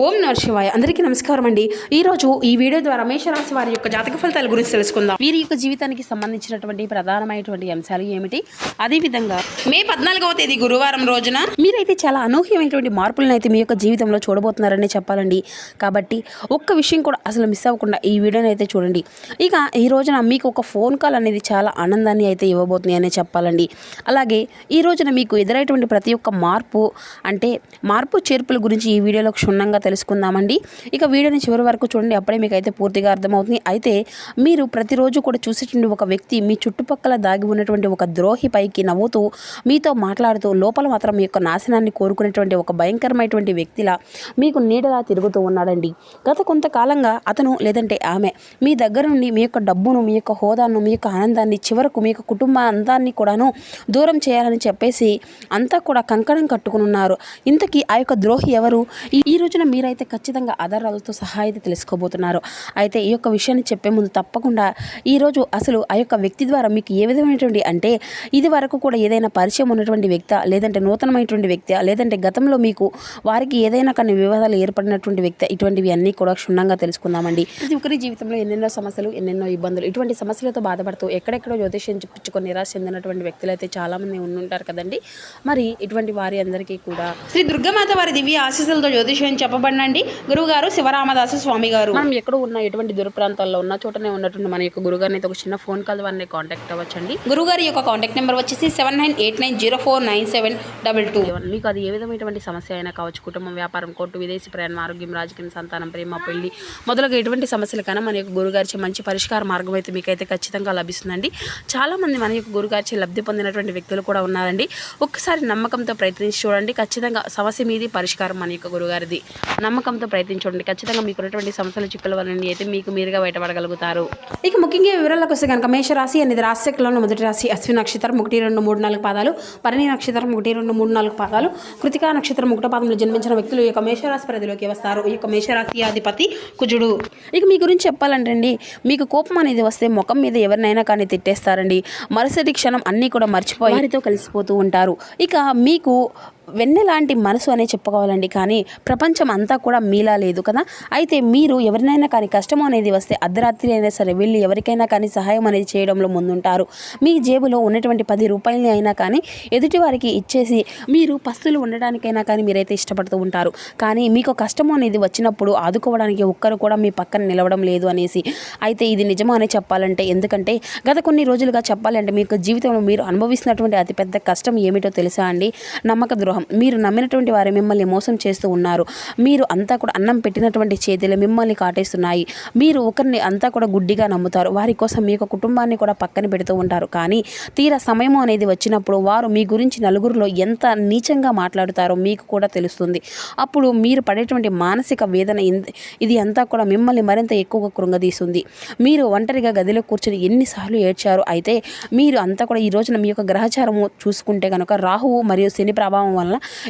ఓం నమః శివాయ. అందరికీ నమస్కారం అండి. ఈరోజు ఈ వీడియో ద్వారా మేషరాశి వారి యొక్క జాతక ఫలితాల గురించి తెలుసుకుందాం. వీరి యొక్క జీవితానికి సంబంధించినటువంటి ప్రధానమైనటువంటి అంశాలు ఏమిటి, అదేవిధంగా మే 14వ తేదీ గురువారం రోజున మీరైతే చాలా అనూహ్యమైనటువంటి మార్పులను అయితే మీ యొక్క జీవితంలో చూడబోతున్నారని చెప్పాలండి. కాబట్టి ఒక్క విషయం కూడా అసలు మిస్ అవ్వకుండా ఈ వీడియోని అయితే చూడండి. ఇక ఈ రోజున మీకు ఒక ఫోన్ కాల్ అనేది చాలా ఆనందాన్ని అయితే ఇవ్వబోతుంది అనే చెప్పాలండి. అలాగే ఈ రోజున మీకు ఎదురైనటువంటి ప్రతి ఒక్క మార్పు చేర్పుల గురించి ఈ వీడియోలో క్షుణ్ణంగా తెలుసుకుందామండి. ఇక వీడియోని చివరి వరకు చూడండి, అప్పుడే మీకు అయితే పూర్తిగా అర్థమవుతుంది. అయితే మీరు ప్రతిరోజు కూడా చూసేటువంటి ఒక వ్యక్తి మీ చుట్టుపక్కల దాగి ఉన్నటువంటి ఒక ద్రోహి పైకి నవ్వుతూ మీతో మాట్లాడుతూ లోపల మాత్రం మీ యొక్క నాశనాన్ని కోరుకునేటువంటి ఒక భయంకరమైనటువంటి వ్యక్తిలా మీకు నీడలా తిరుగుతూ ఉన్నాడండి. గత కొంతకాలంగా అతను లేదంటే ఆమె మీ దగ్గర నుండి మీ యొక్క డబ్బును, మీ యొక్క హోదాను, మీ యొక్క ఆనందాన్ని, చివరకు మీ యొక్క కుటుంబ అందాన్ని కూడాను దూరం చేయాలని చెప్పేసి అంతా కూడా కంకణం కట్టుకుని ఉన్నారు. ఇంతకీ ఆ యొక్క ద్రోహి ఎవరు? ఈ రోజున మీరైతే ఖచ్చితంగా ఆధారాలతో సహా అయితే తెలుసుకోబోతున్నారు. అయితే ఈ యొక్క విషయాన్ని చెప్పే ముందు తప్పకుండా ఈరోజు అసలు ఆ యొక్క వ్యక్తి ద్వారా మీకు ఏ విధమైనటువంటి అంటే ఇది వరకు కూడా ఏదైనా పరిచయం ఉన్నటువంటి వ్యక్తి, లేదంటే నూతనమైనటువంటి వ్యక్తి, లేదంటే గతంలో మీకు వారికి ఏదైనా కానీ వివాదాలు ఏర్పడినటువంటి వ్యక్తి, ఇటువంటివి అన్నీ కూడా క్షుణ్ణంగా తెలుసుకుందామండి. ప్రతి ఒక్కరి జీవితంలో ఎన్నెన్నో సమస్యలు, ఎన్నెన్నో ఇబ్బందులు, ఇటువంటి సమస్యలతో బాధపడుతూ ఎక్కడెక్కడో జ్యోతిష్యం చెప్పించుకొని నిరాశ చెందినటువంటి వ్యక్తులు అయితే చాలామంది ఉండుంటారు కదండి. మరి ఇటువంటి వారి అందరికీ కూడా శ్రీ దుర్గామాత వారి దివ్య ఆశీస్సులతో జ్యోతిష్యం చెప్పబడినండి. గురువు గారు శివరామదాసు స్వామి గారు. మనం ఎక్కడ ఉన్న ఎటువంటి దూర ప్రాంతాల్లో ఉన్న చోటనే ఉన్నటువంటి మన యొక్క గురుగారిని అయితే ఒక చిన్న ఫోన్ కాల్ ద్వారా కాంటాక్ట్ అవ్వచ్చండి. గురుగారి యొక్క కాంటాక్ట్ నెంబర్ వచ్చేసి 7989049722. మీకు అది ఏ విధమైనటువంటి సమస్య అయినా కావచ్చు, కుటుంబం, వ్యాపారం, కోర్టు, విదేశీ ప్రయాణం, ఆరోగ్యం, రాజకీయం, సంతానం, ప్రేమ, పెళ్లి మొదలుగా ఎటువంటి సమస్యలకైనా మన యొక్క గురుగారిచే మంచి పరిష్కార మార్గం అయితే మీకైతే ఖచ్చితంగా లభిస్తుందండి. చాలామంది మన యొక్క గురుగారిచే లబ్ధి పొందినటువంటి వ్యక్తులు కూడా ఉన్నారండి. ఒక్కసారి నమ్మకంతో ప్రయత్నించి చూడండి, ఖచ్చితంగా సమస్య మీది పరిష్కారం మన యొక్క గురుగారిది. నమ్మకంతో ప్రయత్నించండి, ఖచ్చితంగా మీకు ఉన్నటువంటి సమస్యల చిక్కుల వల్ల అయితే మీకు మీరుగా బయటపడగలుగుతారు. ఇక ముఖ్యంగా వివరాలకు వస్తే కనుక మేషరాశి అనేది రాశిలో మొదటి రాశి. అశ్విని నక్షత్రం 1, 2, 3, 4 పాదాలు, భరణి నక్షత్రం 1, 2, 3, 4 పాదాలు, కృతికా నక్షత్రం 1వ పాదంలో జన్మించిన వ్యక్తులు ఈ యొక్క మేషరాశి పరిధిలోకి వస్తారు. ఈ యొక్క మేషరాశి అధిపతి కుజుడు. ఇక మీ గురించి చెప్పాలంటే అండి, మీకు కోపం అనేది వస్తే ముఖం మీద ఎవరినైనా కానీ తిట్టేస్తారండి. మరుసటి క్షణం అన్నీ కూడా మర్చిపోయి వారితో కలిసిపోతూ ఉంటారు. ఇక మీకు వెన్నెలాంటి మనసు అనే చెప్పుకోవాలండి. కానీ ప్రపంచం అంతా కూడా మీలా లేదు కదా. అయితే మీరు ఎవరినైనా కానీ కష్టం అనేది వస్తే అర్ధరాత్రి అయినా సరే వెళ్ళి ఎవరికైనా కానీ సహాయం అనేది చేయడంలో ముందుంటారు. మీ జేబులో ఉన్నటువంటి 10 రూపాయలని అయినా కానీ ఎదుటి వారికి ఇచ్చేసి మీరు పస్తులు ఉండడానికైనా కానీ మీరైతే ఇష్టపడుతూ ఉంటారు. కానీ మీకు కష్టం అనేది వచ్చినప్పుడు ఆదుకోవడానికి ఒక్కరు కూడా మీ పక్కన నిలవడం లేదు అనేసి. అయితే ఇది నిజమో అనే చెప్పాలంటే, ఎందుకంటే గత కొన్ని రోజులుగా చెప్పాలంటే మీకు జీవితంలో మీరు అనుభవిస్తున్నటువంటి అతిపెద్ద కష్టం ఏమిటో తెలుసా అండి? నమ్మక ద్రోహం. మీరు నమ్మినటువంటి వారు మిమ్మల్ని మోసం చేస్తూ ఉన్నారు. మీరు అంతా కూడా అన్నం పెట్టినటువంటి చేతులు మిమ్మల్ని కాటేస్తున్నాయి. మీరు ఒకరిని అంతా కూడా గుడ్డిగా నమ్ముతారు. వారి కోసం మీ యొక్క కుటుంబాన్ని కూడా పక్కన పెడుతూ ఉంటారు. కానీ తీరా సమయం అనేది వచ్చినప్పుడు వారు మీ గురించి నలుగురిలో ఎంత నీచంగా మాట్లాడుతారో మీకు కూడా తెలుస్తుంది. అప్పుడు మీరు పడేటువంటి మానసిక వేదన ఇది అంతా కూడా మిమ్మల్ని మరింత ఎక్కువగా కృంగదీస్తుంది. మీరు ఒంటరిగా గదిలో కూర్చొని ఎన్నిసార్లు ఏడ్చారు. అయితే మీరు అంతా కూడా ఈ రోజున మీ యొక్క గ్రహచారము చూసుకుంటే కనుక రాహువు మరియు శని ప్రభావం వల్ల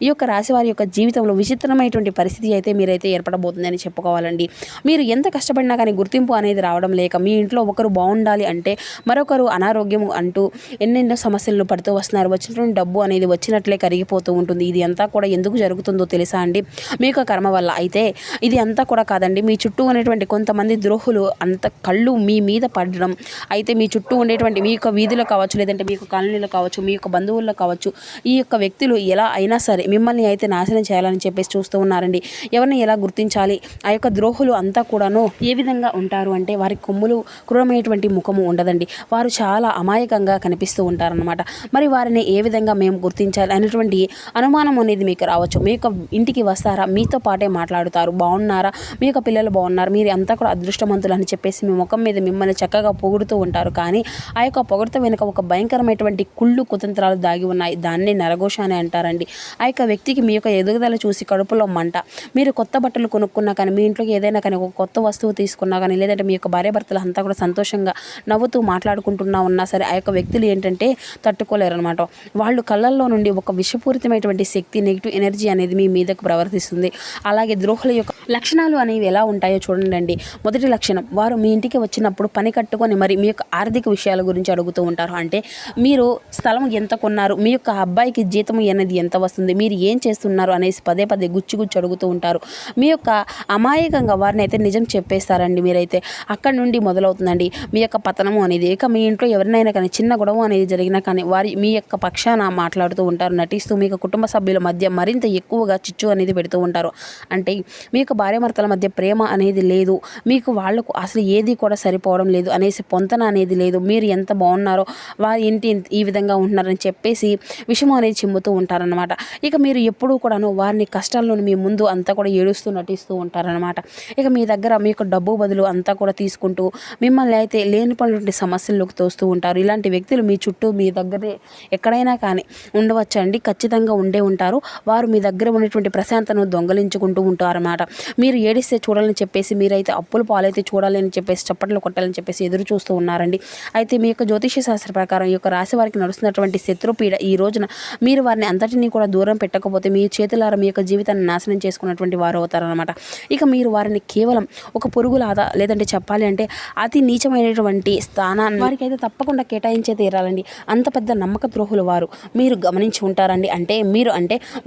ఈ యొక్క రాశి వారి యొక్క జీవితంలో విచిత్రమైనటువంటి పరిస్థితి అయితే మీరైతే ఏర్పడబోతుందని చెప్పుకోవాలండి. మీరు ఎంత కష్టపడినా కానీ గుర్తింపు అనేది రావడం లేక మీ ఇంట్లో ఒకరు బాగుండాలి అంటే మరొకరు అనారోగ్యం అంటూ ఎన్నెన్నో సమస్యలను పడుతూ వస్తున్నారు. వచ్చినటువంటి డబ్బు అనేది వచ్చినట్లే కరిగిపోతూ ఉంటుంది. ఇది అంతా కూడా ఎందుకు జరుగుతుందో తెలుసా అండి? మీ యొక్క కర్మ వల్ల. అయితే ఇది అంతా కూడా కాదండి, మీ చుట్టూ ఉన్నటువంటి కొంతమంది ద్రోహులు అంత కళ్ళు మీ మీద పడడం. అయితే మీ చుట్టూ ఉండేటువంటి మీ యొక్క వీధిలో కావచ్చు, లేదంటే మీ యొక్క కాలనీలో కావచ్చు, మీ యొక్క బంధువుల్లో కావచ్చు, ఈ యొక్క వ్యక్తులు ఎలా అయినా సరే మిమ్మల్ని అయితే నాశనం చేయాలని చెప్పేసి చూస్తూ ఉన్నారండి. ఎవరిని ఎలా గుర్తించాలి? ఆ యొక్క ద్రోహులు అంతా కూడాను ఏ విధంగా ఉంటారు అంటే వారి కొమ్ములు క్రూరమైనటువంటి ముఖము ఉండదండి. వారు చాలా అమాయకంగా కనిపిస్తూ ఉంటారనమాట. మరి వారిని ఏ విధంగా మేము గుర్తించాలి అనేటువంటి అనుమానం అనేది మీకు రావచ్చు. మీ యొక్క ఇంటికి వస్తారా, మీతో పాటే మాట్లాడుతారు, బాగున్నారా, మీ యొక్క పిల్లలు బాగున్నారు, మీరు అంతా కూడా అదృష్టవంతులు అని చెప్పేసి మీ ముఖం మీద మిమ్మల్ని చక్కగా పొగుడుతూ ఉంటారు. కానీ ఆ యొక్క పొగడత వెనుక ఒక భయంకరమైనటువంటి కుళ్ళు కుతంత్రాలు దాగి ఉన్నాయి. దాన్ని నరఘోష అని అంటారండి. ఆ యొక్క వ్యక్తికి మీ యొక్క ఎదుగుదల చూసి కడుపులో మంట. మీరు కొత్త బట్టలు కొనుక్కున్నా కానీ, మీ ఇంట్లోకి ఏదైనా కానీ ఒక కొత్త వస్తువు తీసుకున్నా కానీ, లేదంటే మీ యొక్క భార్యాభర్తలు అంతా కూడా సంతోషంగా నవ్వుతూ మాట్లాడుకుంటున్నా ఉన్నా సరే ఆ యొక్క వ్యక్తులు ఏంటంటే తట్టుకోలేరు అనమాట. వాళ్ళు కళ్ళల్లో నుండి ఒక విషపూరితమైనటువంటి శక్తి, నెగిటివ్ ఎనర్జీ అనేది మీ మీదకు ప్రవర్తిస్తుంది. అలాగే ద్రోహుల యొక్క లక్షణాలు అనేవి ఎలా ఉంటాయో చూడండి. మొదటి లక్షణం, వారు మీ ఇంటికి వచ్చినప్పుడు పని కట్టుకొని మరి మీ యొక్క ఆర్థిక విషయాల గురించి అడుగుతూ ఉంటారు. అంటే మీరు స్థలం ఎంత కొన్నారు, మీ యొక్క అబ్బాయికి జీతం అనేది ఎంత వస్తుంది, మీరు ఏం చేస్తున్నారు అనేసి పదే పదే గుచ్చి అడుగుతూ ఉంటారు. మీ యొక్క అమాయకంగా వారిని అయితే నిజం చెప్పేస్తారండి మీరైతే. అక్కడి నుండి మొదలవుతుందండి మీ యొక్క పతనము అనేది. ఇక మీ ఇంట్లో ఎవరినైనా కానీ చిన్న గొడవ అనేది జరిగినా కానీ మీ యొక్క పక్షాన మాట్లాడుతూ ఉంటారు, నటిస్తూ మీకు కుటుంబ సభ్యుల మధ్య మరింత ఎక్కువగా చిచ్చు అనేది పెడుతూ ఉంటారు. అంటే మీ యొక్క భార్యాభర్తల మధ్య ప్రేమ అనేది లేదు, మీకు వాళ్ళకు అసలు ఏది కూడా సరిపోవడం లేదు అనేసి పొంతన అనేది లేదు, మీరు ఎంత బాగున్నారో వారి ఇంటి ఈ విధంగా ఉంటున్నారని చెప్పేసి విషయం అనేది చిమ్ముతూ ఉంటారనమాట. ఇక మీరు ఎప్పుడూ కూడాను వారిని కష్టాల్లోని మీ ముందు అంతా కూడా ఏడుస్తూ నటిస్తూ ఉంటారనమాట. ఇక మీ దగ్గర మీకు డబ్బు బదులు అంతా కూడా తీసుకుంటూ మిమ్మల్ని అయితే లేనిపోయినటువంటి సమస్యల్లోకి తోస్తూ ఉంటారు. ఇలాంటి వ్యక్తులు మీ చుట్టూ మీ దగ్గరే ఎక్కడైనా కానీ ఉండవచ్చండి, ఖచ్చితంగా ఉండే ఉంటారు. వారు మీ దగ్గర ఉన్నటువంటి ప్రశాంతను దొంగలించుకుంటూ ఉంటారన్నమాట. మీరు ఏడిస్తే చూడాలని చెప్పేసి, మీరైతే అప్పుల పాలైతే చూడాలని చెప్పేసి, చప్పట్లు కొట్టాలని చెప్పేసి ఎదురు చూస్తూ ఉన్నారండి. అయితే మీ యొక్క జ్యోతిష్య శాస్త్ర ప్రకారం ఈ యొక్క రాశి వారికి నడుస్తున్నటువంటి శత్రుపీడ ఈ రోజున మీరు వారిని అంతటినీ కూడా దూరం పెట్టకపోతే మీ చేతులారా మీ యొక్క జీవితాన్ని నాశనం చేసుకున్నటువంటి వారు అవుతారనమాట. ఇక మీరు వారిని కేవలం ఒక పురుగులాదా, లేదంటే చెప్పాలి అంటే అతి నీచమైనటువంటి స్థానాన్ని వారికైతే తప్పకుండా కేటాయించే తీరాలండి. అంత పెద్ద నమ్మక ద్రోహులు వారు, మీరు గమనించి ఉంటారండి. అంటే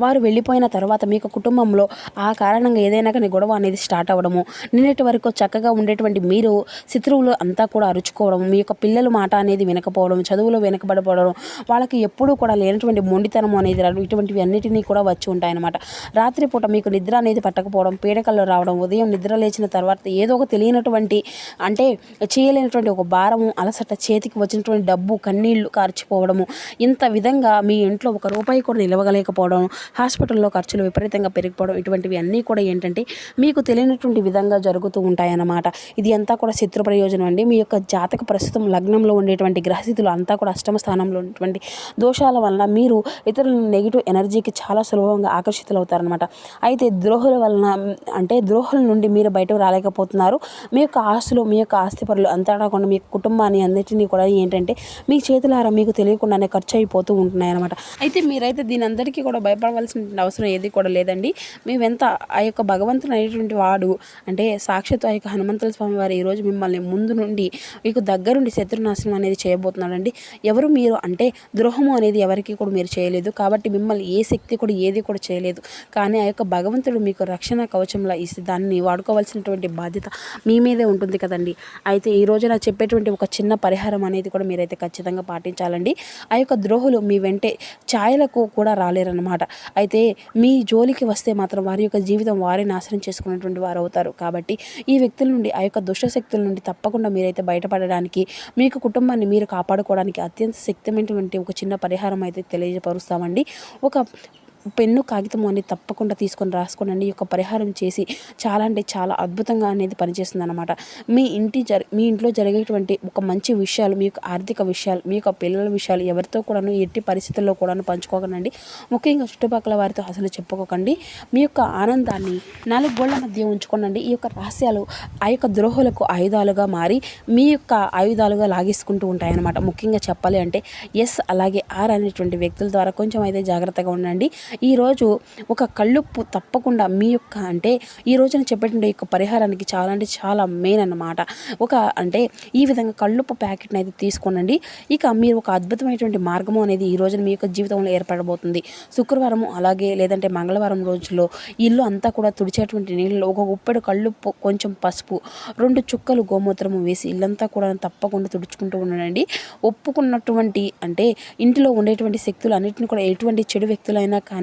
వారు వెళ్ళిపోయిన తర్వాత మీకు కుటుంబంలో ఆ కారణంగా ఏదైనా కానీ గొడవ అనేది స్టార్ట్ అవ్వడము, నిన్నటి వరకు చక్కగా ఉండేటువంటి మీరు శత్రువులు అంతా కూడా అరుచుకోవడం, మీ యొక్క పిల్లల మాట అనేది వినకపోవడం, చదువులో వెనకబడిపోవడం, వాళ్ళకి ఎప్పుడూ కూడా లేనటువంటి మొండితనం అనేది ఇటువంటివి అన్నిటినీ కూడా వచ్చి ఉంటాయన్నమాట. రాత్రిపూట మీకు నిద్ర అనేది పట్టకపోవడం, పీడకల్లో రావడం, ఉదయం నిద్ర లేచిన తర్వాత ఏదో ఒక తెలియనటువంటి చేయలేనటువంటి ఒక భారము, అలసట, చేతికి వచ్చినటువంటి డబ్బు కన్నీళ్లు కార్చిపోవడము, ఇంత విధంగా మీ ఇంట్లో ఒక రూపాయి కూడా నిలవగలేకపోవడం, హాస్పిటల్లో ఖర్చులు విపరీతంగా పెరిగిపోవడం, ఇటువంటివి అన్నీ కూడా ఏంటంటే మీకు తెలియనటువంటి విధంగా జరుగుతూ ఉంటాయన్నమాట. ఇది అంతా కూడా శత్రు ప్రయోజనం అండి. మీ యొక్క జాతక ప్రస్తుతం లగ్నంలో ఉండేటువంటి గ్రహస్థితులు అంతా కూడా అష్టమ స్థానంలో ఉన్నటువంటి దోషాల వలన మీరు ఇతరుల నెగిటివ్ ఎనర్జీకి చాలా సులభంగా ఆకర్షితులవుతారనమాట. అయితే ద్రోహుల వలన ద్రోహుల నుండి మీరు బయటకు రాలేకపోతున్నారు. మీ యొక్క ఆస్తులు, మీ యొక్క ఆస్తి పరులు అంతా కాకుండా మీ కుటుంబాన్ని అన్నిటినీ కూడా మీ చేతులారా మీకు తెలియకుండానే ఖర్చు అయిపోతూ ఉంటున్నాయన్నమాట. అయితే మీరైతే దీని అందరికీ కూడా భయపడవలసిన అవసరం ఏది కూడా లేదండి. మేమెంత ఆ యొక్క భగవంతుడు అనేటువంటి వాడు సాక్షాత్తు ఆ యొక్క హనుమంతుల స్వామి వారు ఈరోజు మిమ్మల్ని ముందు నుండి మీకు దగ్గరుండి శత్రునాశనం అనేది చేయబోతున్నాడండి. ఎవరు మీరు ద్రోహము అనేది ఎవరికి కూడా మీరు చేయలేదు, కాబట్టి మిమ్మల్ని ఏ శక్తి కూడా ఏది కూడా చేయలేదు. కానీ ఆ యొక్క భగవంతుడు మీకు రక్షణ కవచంలా ఇస్తే దాన్ని వాడుకోవాల్సినటువంటి బాధ్యత మీ మీదే ఉంటుంది కదండి. అయితే ఈ రోజు నాకు చెప్పేటువంటి ఒక చిన్న పరిహారం అనేది కూడా మీరైతే ఖచ్చితంగా పాటించాలండి. ఆ యొక్క ద్రోహులు మీ వెంటే ఛాయలకు కూడా రాలేరన్నమాట. అయితే మీ జోలికి వస్తే మాత్రం వారి యొక్క జీవితం వారే నాశనం చేసుకున్నటువంటి వారు అవుతారు. కాబట్టి ఈ వ్యక్తుల నుండి, ఆ యొక్క దుష్ట శక్తుల నుండి తప్పకుండా మీరైతే బయటపడడానికి, మీకు కుటుంబాన్ని మీరు కాపాడుకోవడానికి అత్యంత శక్తిమైనటువంటి ఒక చిన్న పరిహారం అయితే తెలియజపరుస్తామండి. ఒక పెన్ను, కాగితము అనేది తప్పకుండా తీసుకొని రాసుకోనండి. ఈ యొక్క పరిహారం చేసి చాలా అద్భుతంగా అనేది పనిచేస్తుంది అనమాట. మీ ఇంట్లో జరిగేటువంటి ఒక మంచి విషయాలు, మీ యొక్క ఆర్థిక విషయాలు, మీ యొక్క పిల్లల విషయాలు ఎవరితో కూడాను ఎట్టి పరిస్థితుల్లో కూడాను పంచుకోకండి. ముఖ్యంగా చుట్టుపక్కల వారితో అసలు చెప్పుకోకండి. మీ యొక్క ఆనందాన్ని 4 గోళ్ల మధ్య ఉంచుకోనండి. ఈ యొక్క రహస్యాలు ఆ యొక్క ద్రోహులకు ఆయుధాలుగా మారి మీ యొక్క ఆయుధాలుగా లాగేసుకుంటూ ఉంటాయన్నమాట. ముఖ్యంగా చెప్పాలి ఎస్ అలాగే ఆర్ అనేటువంటి వ్యక్తుల ద్వారా కొంచెం అయితే జాగ్రత్తగా ఉండండి. ఈరోజు ఒక కళ్ళుప్పు తప్పకుండా మీ యొక్క ఈ రోజున చెప్పేటువంటి యొక్క పరిహారానికి చాలా మెయిన్ అన్నమాట. ఈ విధంగా కళ్ళుప్పు ప్యాకెట్ని అయితే తీసుకోనండి. ఇక మీరు ఒక అద్భుతమైనటువంటి మార్గము అనేది ఈ రోజున మీ యొక్క జీవితంలో ఏర్పడబోతుంది. శుక్రవారము అలాగే లేదంటే మంగళవారం రోజుల్లో ఇల్లు అంతా కూడా తుడిచేటువంటి నీళ్ళలో ఒక గుప్పెడు కళ్ళుప్పు, కొంచెం పసుపు, 2 చుక్కలు గోమూత్రము వేసి ఇల్లంతా కూడా తప్పకుండా తుడుచుకుంటూ ఉండండి. ఒప్పుకున్నటువంటి ఇంటిలో ఉండేటువంటి శక్తులు అన్నింటినీ కూడా ఎటువంటి చెడు వ్యక్తులైనా కానీ,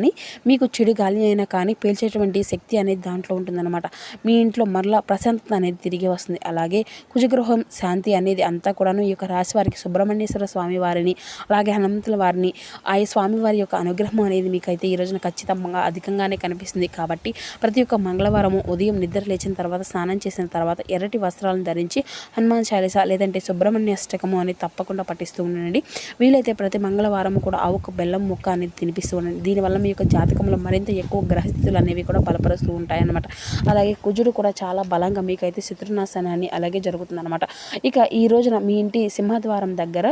మీకు చెడు గాలి అయినా కానీ పేల్చేటువంటి శక్తి అనేది దాంట్లో ఉంటుందన్నమాట. మీ ఇంట్లో మరలా ప్రశాంతత అనేది తిరిగి వస్తుంది. అలాగే కుజగృహం శాంతి అనేది అంతా కూడాను ఈ యొక్క రాశి వారికి సుబ్రహ్మణ్యేశ్వర స్వామి వారిని, అలాగే హనుమంతుల వారిని, ఆ స్వామివారి యొక్క అనుగ్రహం అనేది మీకైతే ఈ రోజున ఖచ్చితంగా అధికంగానే కనిపిస్తుంది. కాబట్టి ప్రతి ఒక్క మంగళవారము ఉదయం నిద్ర లేచిన తర్వాత, స్నానం చేసిన తర్వాత ఎర్రటి వస్త్రాలను ధరించి హనుమాన్ చాలీస లేదంటే సుబ్రహ్మణ్య అష్టకము అనేది తప్పకుండా పఠిస్తూ ఉండండి. వీలైతే ప్రతి మంగళవారం కూడా ఆవుకు బెల్లం ముక్క అనేది తినిపిస్తూ ఉండండి. దీనివల్ల మీ యొక్క జాతకంలో మరింత ఎక్కువ గ్రహస్థితులు అనేవి కూడా బలపరుస్తూ ఉంటాయన్నమాట. అలాగే కుజుడు కూడా చాలా బలంగా మీకైతే శత్రునాశనాన్ని అలాగే జరుగుతుందన్నమాట. ఇక ఈ రోజున మీ ఇంటి సింహద్వారం దగ్గర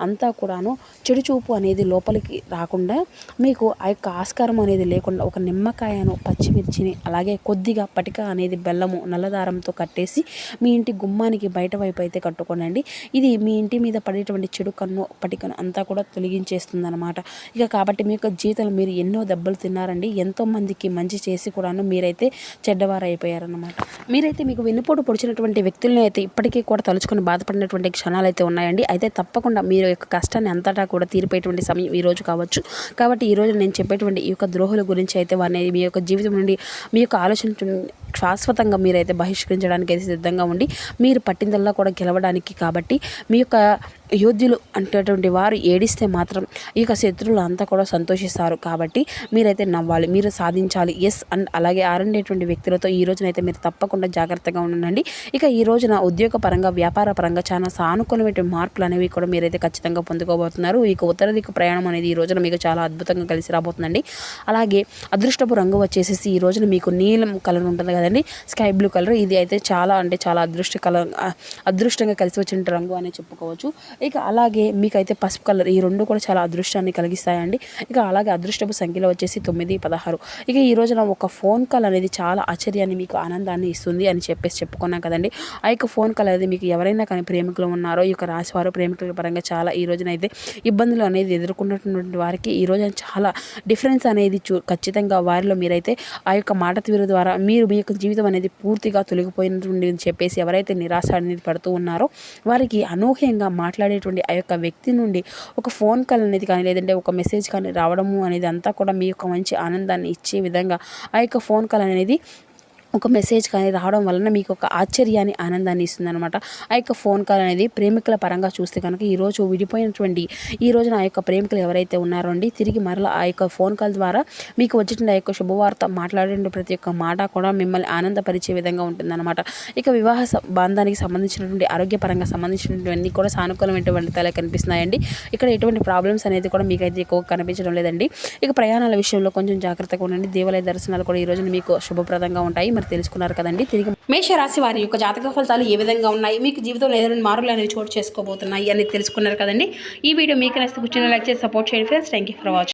అంతా కూడాను చెడు చూపు అనేది లోపలికి రాకుండా, మీకు ఆ యొక్క ఆస్కారం అనేది లేకుండా ఒక నిమ్మకాయను, పచ్చిమిర్చిని, అలాగే కొద్దిగా పటిక అనేది బెల్లము నల్లదారంతో కట్టేసి మీ ఇంటి గుమ్మానికి బయట వైపు అయితే కట్టుకోనండి. ఇది మీ ఇంటి మీద పడేటువంటి చెడు కన్ను, పటికను అంతా కూడా తొలగించేస్తుంది అనమాట. ఇక కాబట్టి మీ యొక్క జీవితంలో మీరు ఎన్నో ఎన్నో దెబ్బలు తిన్నారండి. ఎంతోమందికి మంచి చేసి కూడాను మీరైతే చెడ్డవారైపోయారన్నమాట. మీరైతే మీకు వెన్నుపోటు పొడిచినటువంటి వ్యక్తులను అయితే ఇప్పటికీ కూడా తలుచుకొని బాధపడినటువంటి క్షణాలు అయితే ఉన్నాయండి. అయితే తప్పకుండా మీరు యొక్క కష్టాన్ని అంతటా కూడా తీరిపోయేటువంటి సమయం ఈ రోజు కావచ్చు. కాబట్టి ఈరోజు నేను చెప్పేటువంటి ఈ యొక్క ద్రోహుల గురించి అయితే వారిని మీ యొక్క జీవితం నుండి మీ యొక్క ఆలోచన శాశ్వతంగా మీరైతే బహిష్కరించడానికి అయితే సిద్ధంగా ఉండి మీరు పట్టిందల్లా కూడా గెలవడానికి. కాబట్టి మీ యొక్క యోధులు అనేటటువంటి వారు ఏడిస్తే మాత్రం ఈ యొక్క శత్రువులు అంతా కూడా సంతోషిస్తారు. కాబట్టి మీరైతే నవ్వాలి, మీరు సాధించాలి. ఎస్ అండ్ అలాగే ఆరండేటువంటి వ్యక్తులతో ఈ రోజునైతే మీరు తప్పకుండా జాగ్రత్తగా ఉండండి. ఇక ఈ రోజున ఉద్యోగ పరంగా వ్యాపార పరంగా చాలా సానుకూలమైన మార్పులు అనేవి కూడా మీరైతే ఖచ్చితంగా పొందుకోబోతున్నారు. ఇక ఉత్తర దిక్కు ప్రయాణం అనేది ఈ రోజున మీకు చాలా అద్భుతంగా కలిసి రాబోతుందండి. అలాగే అదృష్టపు రంగు వచ్చేసేసి ఈ రోజున మీకు నీలం కలర్ ఉంటుంది కదండి, స్కై బ్లూ కలర్. ఇది అయితే చాలా అంటే చాలా అదృష్టంగా కలిసి వచ్చిన రంగు అని చెప్పుకోవచ్చు. ఇక అలాగే మీకైతే పసుపు కలర్, ఈ రెండు కూడా చాలా అదృష్టాన్ని కలిగిస్తాయండి. ఇక అలాగే అదృష్టపు సంఖ్యలో వచ్చేసి 9, 16. ఇక ఈ రోజున ఒక ఫోన్ కాల్ అనేది చాలా ఆశ్చర్యాన్ని మీకు ఆనందాన్ని ఇస్తుంది అని చెప్పుకున్నాం కదండి. ఆ యొక్క ఫోన్ కాల్ అనేది మీకు ఎవరైనా కానీ ప్రేమికులు ఉన్నారో ఈ యొక్క రాశివారు ప్రేమికుల పరంగా చాలా ఈ రోజునైతే ఇబ్బందులు అనేది ఎదుర్కొన్నటువంటి వారికి ఈ రోజున చాలా డిఫరెన్స్ అనేది ఖచ్చితంగా వారిలో మీరైతే ఆ యొక్క మాట తీరు ద్వారా మీరు మీ యొక్క జీవితం అనేది పూర్తిగా తొలగిపోయినటువంటి అని చెప్పేసి ఎవరైతే నిరాశ అనేది పడుతూ ఉన్నారో వారికి అనూహ్యంగా మాట్లాడేటువంటి ఆ యొక్క వ్యక్తి నుండి ఒక ఫోన్ కాల్ అనేది కానీ లేదంటే ఒక మెసేజ్ కానీ రావడము అనేది అంతా కూడా మీ యొక్క మంచి ఆనందాన్ని ఇచ్చే విధంగా ఆ యొక్క ఫోన్ కాల్ అనేది ఒక మెసేజ్ కానీ రావడం వలన మీకు ఒక ఆశ్చర్యాన్ని ఆనందాన్ని ఇస్తుంది అనమాట. ఆ యొక్క ఫోన్ కాల్ అనేది ప్రేమికుల పరంగా చూస్తే కనుక ఈరోజు విడిపోయినటువంటి ఈ రోజున ఆ యొక్క ప్రేమికులు ఎవరైతే ఉన్నారో అండి తిరిగి మరలా ఆ యొక్క ఫోన్ కాల్ ద్వారా మీకు వచ్చిన ఆ యొక్క శుభవార్త మాట్లాడే ప్రతి ఒక్క మాట కూడా మిమ్మల్ని ఆనందపరిచే విధంగా ఉంటుందన్నమాట. ఇక వివాహ బంధానికి సంబంధించినటువంటి ఆరోగ్యపరంగా సంబంధించినటువంటి కూడా సానుకూలమైనటువంటి తల కనిపిస్తున్నాయండి. ఇక్కడ ఎటువంటి ప్రాబ్లమ్స్ అనేది కూడా మీకైతే ఎక్కువ కనిపించడం లేదండి. ఇక ప్రయాణాల విషయంలో కొంచెం జాగ్రత్తగా ఉండండి. దేవాలయ దర్శనాలు కూడా ఈ రోజున మీకు శుభప్రదంగా ఉంటాయి. మరి తెలుసుకున్నారు కదండి. తిరిగి మేషరాశి వారి యొక్క జాతక ఫలితాలు ఏ విధంగా ఉన్నాయి, మీకు జీవితంలో ఏదైనా మార్పులు అనేవి చోటు చేసుకోబోతున్నాయి అని తెలుసుకున్నారు కదండి. ఈ వీడియో మీకు నచ్చితే కూర్చొని లైక్ చేసి సపోర్ట్ చేయండి friends. Thank you for watching.